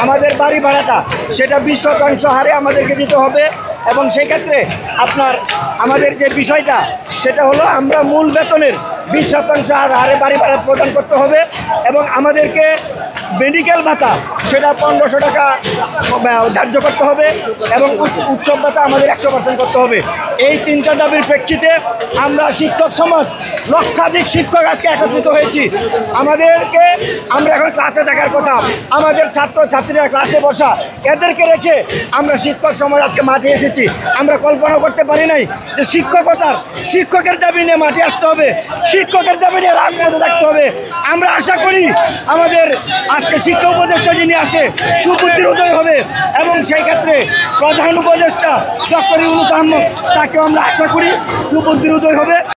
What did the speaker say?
আমাদের বাড়ি ভাড়াটা সেটা 20% হারে আমাদেরকে দিতে হবে এবং সেই ক্ষেত্রে আমাদের যে বিষয়টা সেটা হলো আমরা মূল বেতনের 20% হারে বাড়ি ভাড়া প্রদান করতে হবে এবং আমাদেরকে মেডিকেল ভাতা সেটা 1500 টাকা ধার্য করতে হবে এবং উৎসব ভাতা আমাদের 100% করতে হবে। এই তিনটা দাবির প্রেক্ষিতে আমরা শিক্ষক সমাজ লক্ষাধিক শিক্ষক আজকে একত্রিত হয়েছি। আমরা এখন ক্লাসে দেখার কথা, আমাদের ছাত্র ছাত্রীরা ক্লাসে বসা, এদেরকে রেখে আমরা শিক্ষক সমাজ আজকে মাঠে এসেছি। আমরা কল্পনা করতে পারি নাই যে শিক্ষকের দাবি নিয়ে মাঠে আসতে হবে, শিক্ষকের দাবি নিয়ে রাজপথে থাকতে হবে। আমরা আশা করি আমাদের আজকে শিক্ষা উপদেষ্টা যিনি আছে সুবুদ্ধির উদয় হবে এবং সেই ক্ষেত্রে প্রধান উপদেষ্টা ডক্টর ইউনূস আহমদ তাকেও আমরা আশা করি সুবুদ্ধির উদয় হবে।